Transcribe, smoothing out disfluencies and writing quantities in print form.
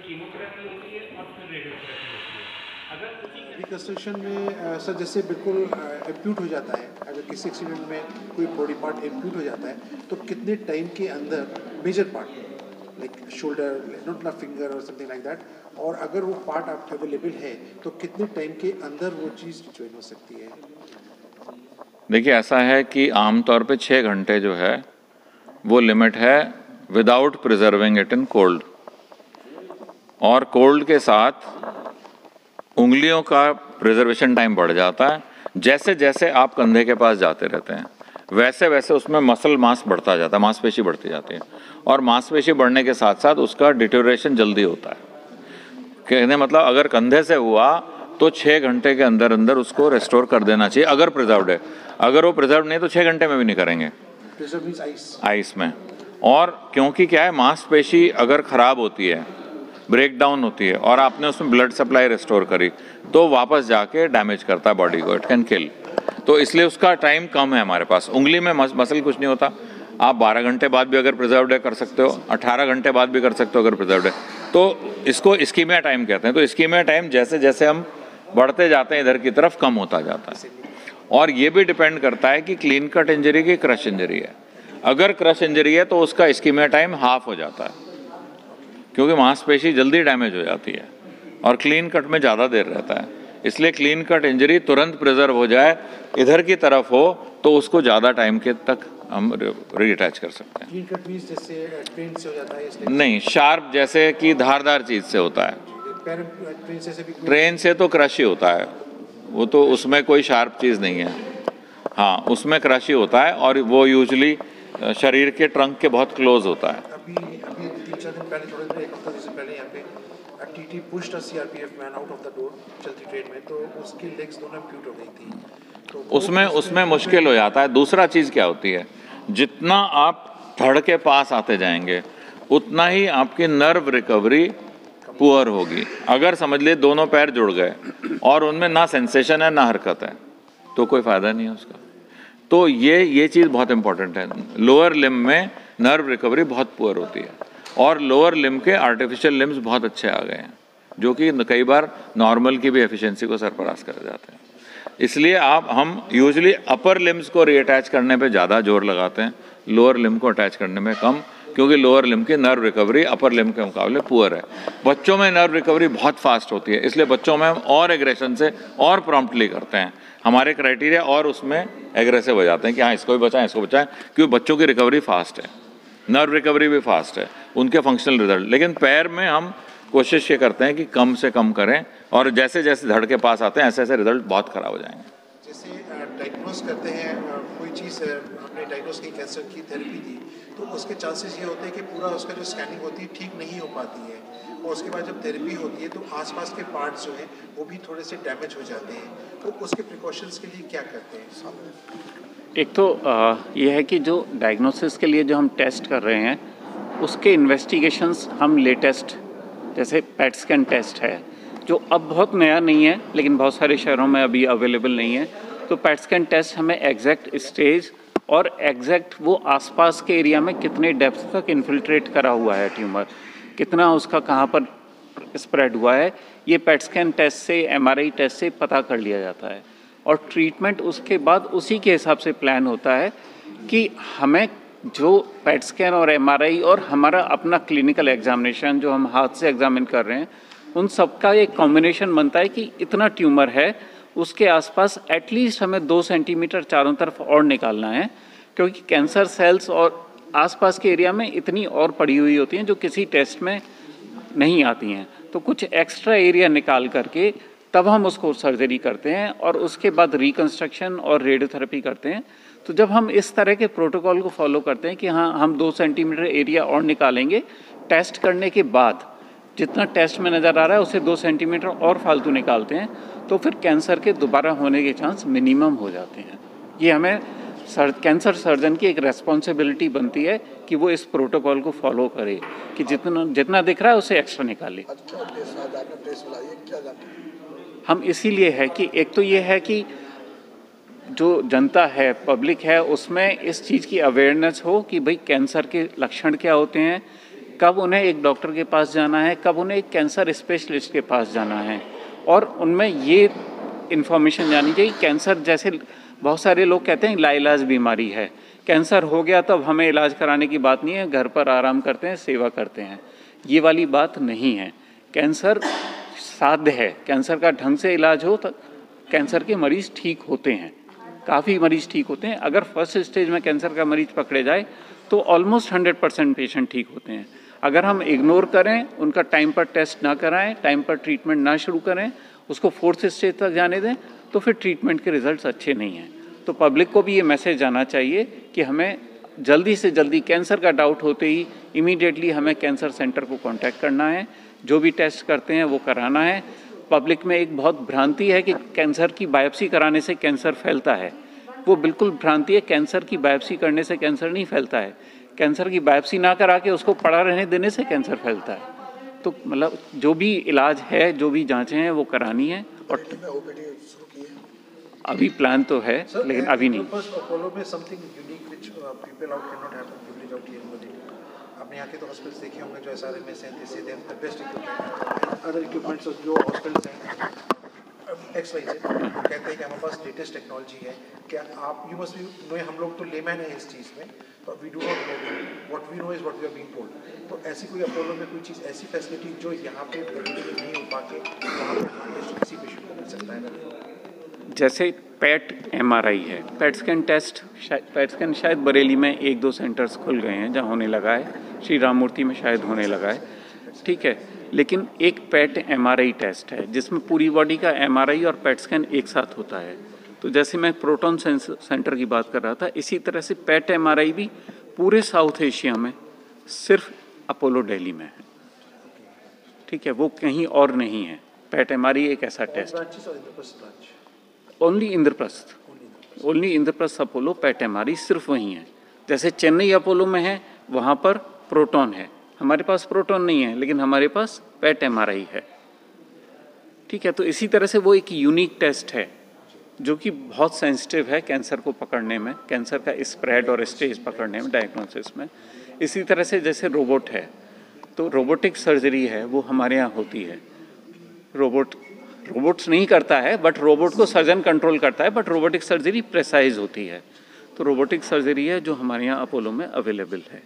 Chemotherapy होती है और फिर रेडियोथेरेपी होती है। अगर रिकन्स्ट्रक्शन में सर जैसे बिल्कुल एम्प्यूट हो जाता है, अगर किसी एक्सीडेंट में कोई बॉडी पार्ट एम्प्यूट हो जाता है तो कितने टाइम के अंदर major part like shoulder, not ना फिंगर और समथिंग लाइक दैट, और अगर वो पार्ट आप अवेलेबल है तो कितने टाइम के अंदर वो चीज़ ज्वाइन हो सकती है? देखिए, ऐसा है कि आमतौर पे 6 घंटे जो है वो लिमिट है without preserving it in cold, और कोल्ड के साथ उंगलियों का प्रिजर्वेशन टाइम बढ़ जाता है। जैसे जैसे आप कंधे के पास जाते रहते हैं वैसे वैसे उसमें मसल मास बढ़ता जाता है, मांसपेशी बढ़ती जाती है, और मांसपेशी बढ़ने के साथ साथ उसका डिटोरेशन जल्दी होता है। कहने मतलब अगर कंधे से हुआ तो 6 घंटे के अंदर अंदर उसको रेस्टोर कर देना चाहिए अगर प्रिजर्व्ड है। अगर वो प्रिजर्व नहीं तो 6 घंटे में भी नहीं करेंगे आइस में। और क्योंकि क्या है, मांसपेशी अगर खराब होती है, ब्रेक डाउन होती है, और आपने उसमें ब्लड सप्लाई रिस्टोर करी तो वापस जाके डैमेज करता है बॉडी को, इट कैन किल। तो इसलिए उसका टाइम कम है हमारे पास। उंगली में मसल कुछ नहीं होता, आप 12 घंटे बाद भी अगर प्रिजर्व्ड है कर सकते हो, 18 घंटे बाद भी कर सकते हो अगर प्रिजर्व्ड है। तो इसको इस्कीमिया टाइम कहते हैं। तो इस्कीमिया टाइम जैसे जैसे हम बढ़ते जाते हैं इधर की तरफ कम होता जाता है। और ये भी डिपेंड करता है कि क्लीन कट इंजरी की क्रश इंजरी है। अगर क्रश इंजरी है तो उसका इस्कीमिया टाइम हाफ हो जाता है, क्योंकि मांसपेशी जल्दी डैमेज हो जाती है, और क्लीन कट में ज़्यादा देर रहता है। इसलिए क्लीन कट इंजरी तुरंत प्रिजर्व हो जाए, इधर की तरफ हो, तो उसको ज़्यादा टाइम के तक हम रीअटैच कर सकते हैं। क्लीन कट मींस जैसे ट्रेन से हो जाता है? नहीं, शार्प जैसे कि धारदार चीज़ से होता है। ट्रेन से तो क्रश ही होता है, वो तो उसमें कोई शार्प चीज़ नहीं है। हाँ, उसमें क्रश ही होता है, और वो यूजुअली शरीर के ट्रंक के बहुत क्लोज होता है। अभी 3-4 दिन पहले, थोड़े दिन, एक हफ्ता जैसे पहले यहाँ पे TT pushed a CRPF man out of the door चलती ट्रेन में, तो उसकी लेग्स दोनों एम्प्यूट हो गई थी। तो उसमें मुश्किल हो जाता है। दूसरा चीज़ क्या होती है, जितना आप धड़ के पास आते जाएंगे उतना ही आपकी नर्व रिकवरी पुअर होगी। अगर समझ लिए दोनों पैर जुड़ गए और उनमें ना सेंसेशन है ना हरकत है, तो कोई फ़ायदा नहीं है उसका। तो ये चीज़ बहुत इंपॉर्टेंट है। लोअर लिम्ब में नर्व रिकवरी बहुत पुअर होती है, और लोअर लिम्ब के आर्टिफिशियल लिम्ब्स बहुत अच्छे आ गए हैं, जो कि कई बार नॉर्मल की भी एफिशिएंसी को सरपरास कर जाते हैं। इसलिए हम यूजुअली अपर लिम्ब्स को रीअटैच करने पे ज़्यादा जोर लगाते हैं, लोअर लिम्ब को अटैच करने में कम, क्योंकि लोअर लिम्ब की नर्व रिकवरी अपर लिम्ब के मुकाबले पुअर है। बच्चों में नर्व रिकवरी बहुत फास्ट होती है, इसलिए बच्चों में हम और एग्रेशन से और प्रॉम्प्टली करते हैं। हमारे क्राइटेरिया और उसमें एग्रेसिव हो जाते हैं कि हाँ, इसको भी बचाएं, इसको बचाएं, क्योंकि बच्चों की रिकवरी फास्ट है, नर्व रिकवरी भी फास्ट है, उनके फंक्शनल रिजल्ट। लेकिन पैर में हम कोशिश ये करते हैं कि कम से कम करें, और जैसे जैसे धड़ के पास आते हैं ऐसे ऐसे रिजल्ट बहुत ख़राब हो जाएंगे। जैसे डायग्नोस करते हैं कोई चीज़, हमने डायग्नोस की कैंसर की थेरेपी दी, तो उसके चांसेस ये होते हैं कि पूरा उसका जो स्कैनिंग होती है ठीक नहीं हो पाती है, और उसके बाद जब थेरेपी होती है तो आसपास के पार्ट्स जो हैं वो भी थोड़े से डैमेज हो जाते हैं। तो उसके प्रिकॉशंस के लिए क्या करते हैं? एक तो ये है कि जो डायग्नोसिस के लिए जो हम टेस्ट कर रहे हैं उसके इन्वेस्टिगेशंस हम लेटेस्ट, जैसे पेट स्कैन टेस्ट है जो अब बहुत नया नहीं है लेकिन बहुत सारे शहरों में अभी अवेलेबल नहीं है। तो पेट स्कैन टेस्ट हमें एग्जैक्ट स्टेज और एग्जैक्ट वो आसपास के एरिया में कितने डेप्थ तक इन्फिल्ट्रेट करा हुआ है ट्यूमर, कितना उसका कहाँ पर स्प्रेड हुआ है, ये पेट स्कैन टेस्ट से, एमआरआई टेस्ट से पता कर लिया जाता है। और ट्रीटमेंट उसके बाद उसी के हिसाब से प्लान होता है कि हमें जो पेट स्कैन और एमआरआई और हमारा अपना क्लिनिकल एग्जामिनेशन जो हम हाथ से एग्जामिन कर रहे हैं, उन सब का एक कॉम्बिनेशन बनता है कि इतना ट्यूमर है, उसके आसपास एटलीस्ट हमें 2 सेंटीमीटर चारों तरफ और निकालना है, क्योंकि कैंसर सेल्स और आसपास के एरिया में इतनी और पड़ी हुई होती हैं जो किसी टेस्ट में नहीं आती हैं। तो कुछ एक्स्ट्रा एरिया निकाल करके तब हम उसको सर्जरी करते हैं, और उसके बाद रिकन्स्ट्रक्शन और रेडियोथेरेपी करते हैं। तो जब हम इस तरह के प्रोटोकॉल को फॉलो करते हैं कि हाँ, हम 2 सेंटीमीटर एरिया और निकालेंगे, टेस्ट करने के बाद जितना टेस्ट में नज़र आ रहा है उससे 2 सेंटीमीटर और फालतू निकालते हैं, तो फिर कैंसर के दोबारा होने के चांस मिनिमम हो जाते हैं। ये हमें कैंसर सर्जन की एक रेस्पॉन्सिबिलिटी बनती है कि वो इस प्रोटोकॉल को फॉलो करे कि जितना दिख रहा है उससे एक्स्ट्रा निकाले। हम इसीलिए है कि एक तो ये है कि जो जनता है, पब्लिक है, उसमें इस चीज़ की अवेयरनेस हो कि भाई कैंसर के लक्षण क्या होते हैं, कब उन्हें एक डॉक्टर के पास जाना है, कब उन्हें एक कैंसर स्पेशलिस्ट के पास जाना है, और उनमें ये इन्फॉर्मेशन जानी चाहिए। कैंसर जैसे बहुत सारे लोग कहते हैं लाइलाज बीमारी है, कैंसर हो गया तो अब हमें इलाज कराने की बात नहीं है, घर पर आराम करते हैं, सेवा करते हैं, ये वाली बात नहीं है। कैंसर साध्य है, कैंसर का ढंग से इलाज हो तो कैंसर के मरीज़ ठीक होते हैं, काफ़ी मरीज़ ठीक होते हैं। अगर फर्स्ट स्टेज में कैंसर का मरीज़ पकड़े जाए तो ऑलमोस्ट 100% पेशेंट ठीक होते हैं। अगर हम इग्नोर करें, उनका टाइम पर टेस्ट ना कराएं, टाइम पर ट्रीटमेंट ना शुरू करें, उसको फोर्थ स्टेज तक जाने दें, तो फिर ट्रीटमेंट के रिजल्ट्स अच्छे नहीं हैं। तो पब्लिक को भी ये मैसेज जाना चाहिए कि हमें जल्दी से जल्दी कैंसर का डाउट होते ही इमीडिएटली हमें कैंसर सेंटर को कांटेक्ट करना है, जो भी टेस्ट करते हैं वो कराना है। पब्लिक में एक बहुत भ्रांति है कि कैंसर की बायोप्सी कराने से कैंसर फैलता है, वो बिल्कुल भ्रांति है। कैंसर की बायोप्सी करने से कैंसर नहीं फैलता है, कैंसर की बायोप्सी ना करा के उसको पड़ा रहने देने से कैंसर फैलता है। तो मतलब जो भी इलाज है, जो भी जांचें हैं वो करानी है। और अभी प्लान तो है लेकिन अभी नहीं। अपोलो में something unique which people out can not have the privilege out here in Delhi. आपने यहाँ के तो हॉस्पिटल्स देखे होंगे जो एसआरएमएस हैं, this they have the best equipment, other equipments जो हॉस्पिटल्स हैं XYZ वो कहते हैं कि हमारे पास लेटेस्ट टेक्नोलॉजी है। क्या आप यू मस्ट बी नो, हम लोग तो लेमैन है इस चीज़ में, तो we do not know, what we know is what we are being told. तो ऐसी कोई अपोलो में कोई चीज़, ऐसी फैसिलिटी जो यहाँ पे नहीं हो पाके वहाँ पे किसी पेशेंट को मिल सकता है? जैसे पैट MRI है, पैट स्कैन शायद बरेली में 1-2 सेंटर्स खुल गए हैं जहाँ होने लगा है, श्री राम मूर्ति में शायद होने लगा है, ठीक है। लेकिन एक पैट MRI टेस्ट है जिसमें पूरी बॉडी का MRI और पैट स्कैन एक साथ होता है। तो जैसे मैं प्रोटॉन सेंटर की बात कर रहा था, इसी तरह से पैट MRI भी पूरे साउथ एशिया में सिर्फ अपोलो दिल्ली में है, ठीक है, वो कहीं और नहीं है। पैट MRI एक ऐसा टेस्ट, only Indraprastha Apollo PET MRI सिर्फ वहीं है। जैसे चेन्नई अपोलो में है, वहाँ पर प्रोटॉन है, हमारे पास प्रोटॉन नहीं है लेकिन हमारे पास पैट MRI है, ठीक है। तो इसी तरह से वो एक यूनिक टेस्ट है जो कि बहुत सेंसिटिव है कैंसर को पकड़ने में, कैंसर का स्प्रेड और स्टेज पकड़ने में, डायग्नोसिस में। इसी तरह से जैसे रोबोट है, तो रोबोटिक सर्जरी है वो हमारे यहाँ होती है। रोबोट्स नहीं करता है, बट रोबोट को सर्जन कंट्रोल करता है, बट रोबोटिक सर्जरी प्रेसाइज होती है। तो रोबोटिक सर्जरी है जो हमारे यहाँ अपोलो में अवेलेबल है।